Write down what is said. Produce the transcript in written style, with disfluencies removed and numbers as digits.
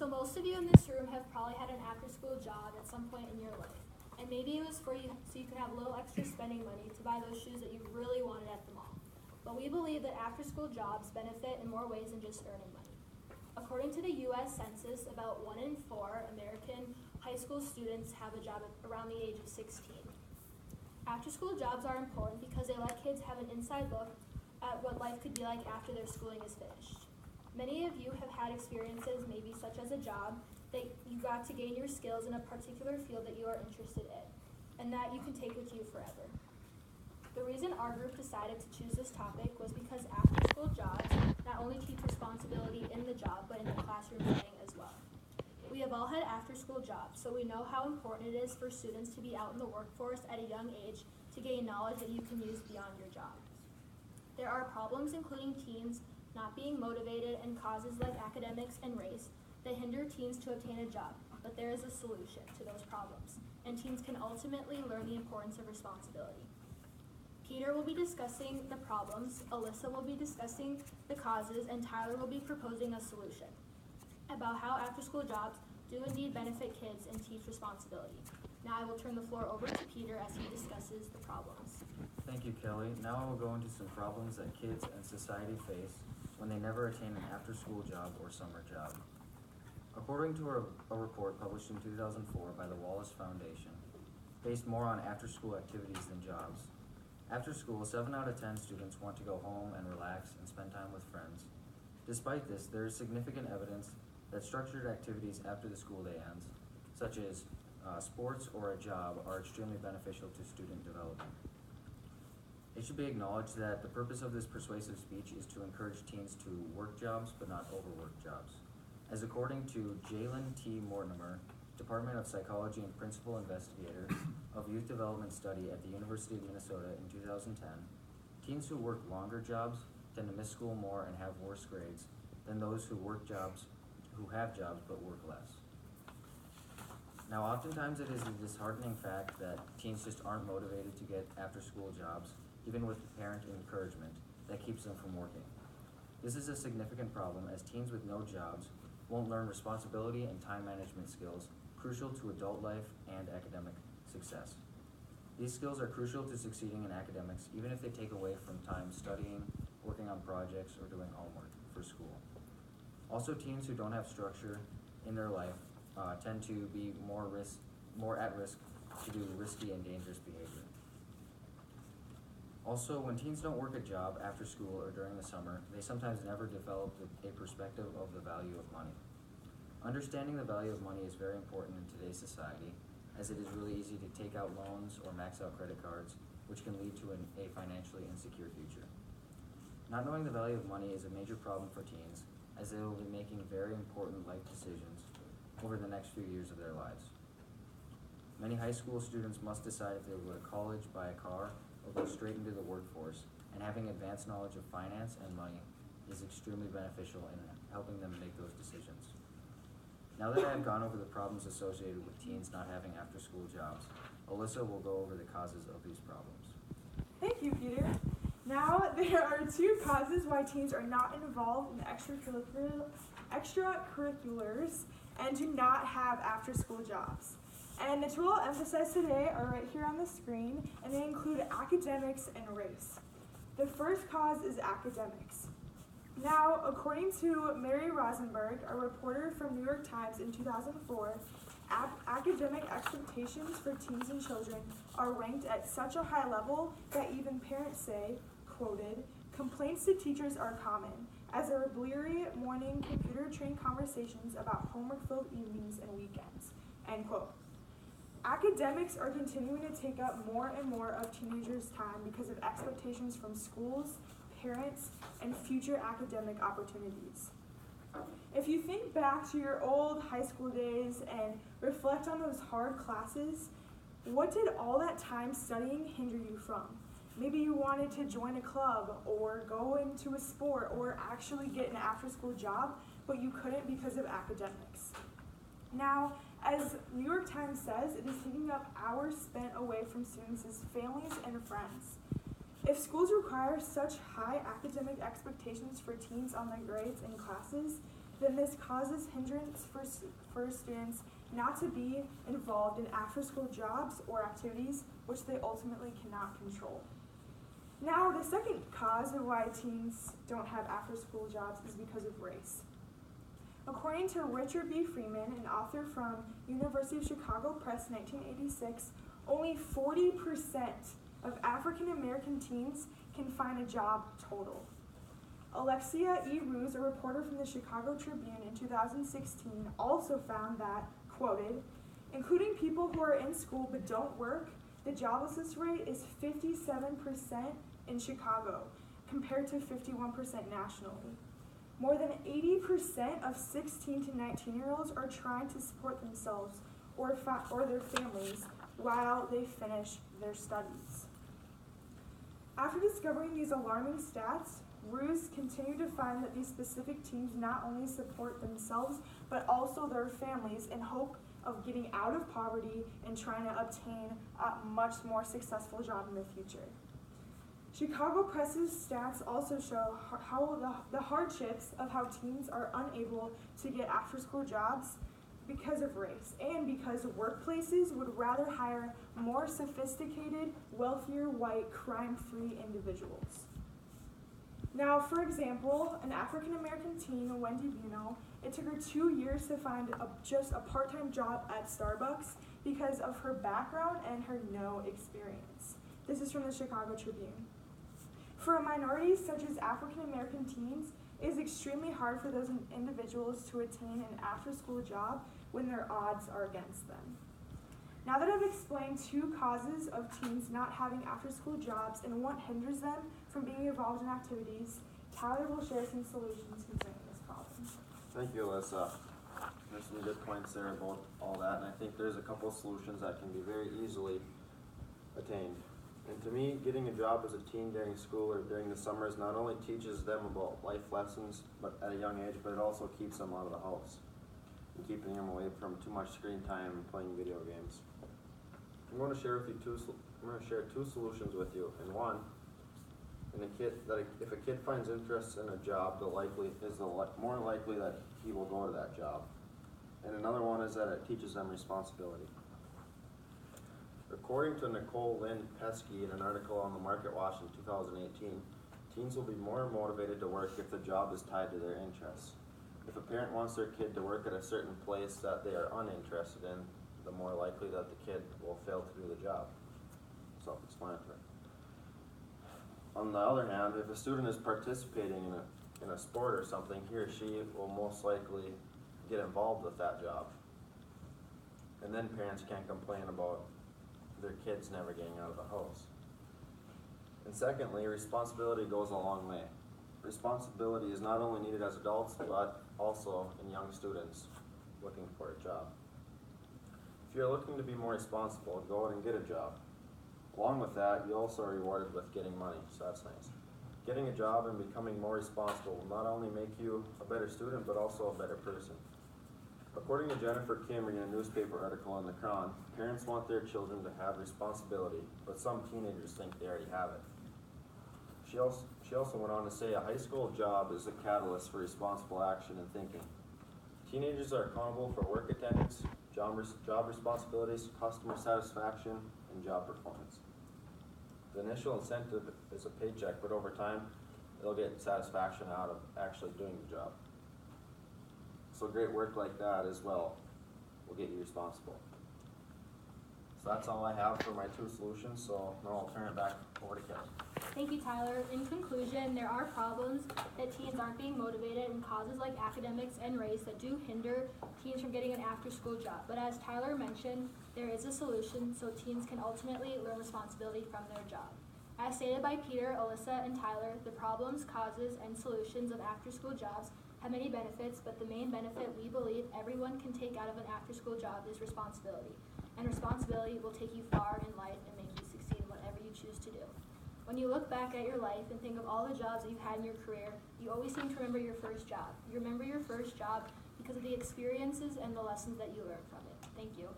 So most of you in this room have probably had an after-school job at some point in your life. And maybe it was for you so you could have a little extra spending money to buy those shoes that you really wanted at the mall. But we believe that after-school jobs benefit in more ways than just earning money. According to the U.S. Census, about 1 in 4 American high school students have a job around the age of 16. After-school jobs are important because they let kids have an inside look at what life could be like after their schooling is finished. Many of you have had experiences, maybe such as a job, that you got to gain your skills in a particular field that you are interested in, and that you can take with you forever. The reason our group decided to choose this topic was because after-school jobs not only teach responsibility in the job, but in the classroom setting as well. We have all had after-school jobs, so we know how important it is for students to be out in the workforce at a young age to gain knowledge that you can use beyond your job. There are problems including teens not being motivated and causes like academics and race that hinder teens to obtain a job, but there is a solution to those problems, and teens can ultimately learn the importance of responsibility. Peter will be discussing the problems, Alyssa will be discussing the causes, and Tyler will be proposing a solution about how after-school jobs do indeed benefit kids and teach responsibility. Now I will turn the floor over to Peter as he discusses the problems. Thank you, Kelly. Now I will go into some problems that kids and society face when they never attain an after-school job or summer job. According to a report published in 2004 by the Wallace Foundation, based more on after-school activities than jobs, after school, 7 out of 10 students want to go home and relax and spend time with friends. Despite this, there is significant evidence that structured activities after the school day ends, such as sports or a job, are extremely beneficial to student development. It should be acknowledged that the purpose of this persuasive speech is to encourage teens to work jobs but not overwork jobs. As according to Jalen T. Mortimer, Department of Psychology and Principal Investigator of Youth Development Study at the University of Minnesota in 2010, teens who work longer jobs tend to miss school more and have worse grades than those who have jobs but work less. Now, oftentimes it is a disheartening fact that teens just aren't motivated to get after-school jobs, even with parent encouragement, that keeps them from working. This is a significant problem as teens with no jobs won't learn responsibility and time management skills crucial to adult life and academic success. These skills are crucial to succeeding in academics, even if they take away from time studying, working on projects, or doing homework for school. Also, teens who don't have structure in their life tend to be more at risk to do risky and dangerous behavior. Also, when teens don't work a job after school or during the summer, they sometimes never develop a perspective of the value of money. Understanding the value of money is very important in today's society, as it is really easy to take out loans or max out credit cards, which can lead to a financially insecure future. Not knowing the value of money is a major problem for teens, as they will be making very important life decisions over the next few years of their lives. Many high school students must decide if they will go to college, buy a car, or go straight into the workforce, and having advanced knowledge of finance and money is extremely beneficial in helping them make those decisions. Now that I have gone over the problems associated with teens not having after-school jobs, Alyssa will go over the causes of these problems. Thank you, Peter. Now there are 2 causes why teens are not involved in extracurriculars and do not have after-school jobs. And the 2 I'll emphasize today are right here on the screen, and they include academics and race. The first cause is academics. Now, according to Mary Rosenberg, a reporter from New York Times in 2004, academic expectations for teens and children are ranked at such a high level that even parents say, quoted, "Complaints to teachers are common, as there are bleary morning computer-trained conversations about homework-filled evenings and weekends," end quote. Academics are continuing to take up more and more of teenagers' time because of expectations from schools, parents, and future academic opportunities. If you think back to your old high school days and reflect on those hard classes, what did all that time studying hinder you from? Maybe you wanted to join a club or go into a sport or actually get an after-school job, but you couldn't because of academics. Now, as New York Times says, it is taking up hours spent away from students' families and friends. If schools require such high academic expectations for teens on their grades and classes, then this causes hindrance for students not to be involved in after-school jobs or activities which they ultimately cannot control. Now, the second cause of why teens don't have after-school jobs is because of race. According to Richard B. Freeman, an author from University of Chicago Press 1986, only 40% of African American teens can find a job total. Alexia E. Ruse, a reporter from the Chicago Tribune in 2016, also found that, quoted, including people who are in school but don't work, the joblessness rate is 57% in Chicago, compared to 51% nationally. More than 80% of 16 to 19-year-olds are trying to support themselves or their families while they finish their studies. After discovering these alarming stats, Ruse continued to find that these specific teams not only support themselves, but also their families in hope of getting out of poverty and trying to obtain a much more successful job in the future. Chicago Press's stats also show how the hardships of how teens are unable to get after-school jobs because of race and because workplaces would rather hire more sophisticated, wealthier, white, crime-free individuals. Now, for example, an African-American teen, Wendy Buno, it took her 2 years to find just a part-time job at Starbucks because of her background and her no experience. This is from the Chicago Tribune. For minorities such as African-American teens, it is extremely hard for those individuals to attain an after-school job when their odds are against them. Now that I've explained two causes of teens not having after-school jobs and what hinders them from being involved in activities, Tyler will share some solutions concerning this problem. Thank you, Alyssa. There's some good points there about all that, and I think there's a couple of solutions that can be very easily attained. And to me, getting a job as a teen during school or during the summers not only teaches them about life lessons but at a young age, but it also keeps them out of the house and keeping them away from too much screen time and playing video games. I'm going to share two solutions with you. And one, if a kid finds interest in a job, more likely that he will go to that job. And another one is that it teaches them responsibility. According to Nicole Lynn Pesky in an article on the Market Watch in 2018, teens will be more motivated to work if the job is tied to their interests. If a parent wants their kid to work at a certain place that they are uninterested in, the more likely that the kid will fail to do the job. Self-explanatory. On the other hand, if a student is participating in a sport or something, he or she will most likely get involved with that job. And then parents can't complain about their kids never getting out of the house. And secondly, responsibility goes a long way. Responsibility is not only needed as adults, but also in young students looking for a job. If you're looking to be more responsible, go out and get a job. Along with that, you also are rewarded with getting money, so that's nice. Getting a job and becoming more responsible will not only make you a better student, but also a better person. According to Jennifer Kim in a newspaper article in the Cron, parents want their children to have responsibility, but some teenagers think they already have it. She also went on to say a high school job is a catalyst for responsible action and thinking. Teenagers are accountable for work attendance, job responsibilities, customer satisfaction, and job performance. The initial incentive is a paycheck, but over time, they'll get satisfaction out of actually doing the job. So great work like that as well will get you responsible. So that's all I have for my two solutions, so now I'll turn it back over to Kelly. Thank you, Tyler. In conclusion, there are problems that teens aren't being motivated and causes like academics and race that do hinder teens from getting an after-school job. But as Tyler mentioned, there is a solution so teens can ultimately learn responsibility from their job. As stated by Peter, Alyssa, and Tyler, the problems, causes, and solutions of after-school jobs have many benefits, but the main benefit we believe everyone can take out of an after-school job is responsibility. And responsibility will take you far in life and make you succeed in whatever you choose to do. When you look back at your life and think of all the jobs that you've had in your career, you always seem to remember your first job. You remember your first job because of the experiences and the lessons that you learned from it. Thank you.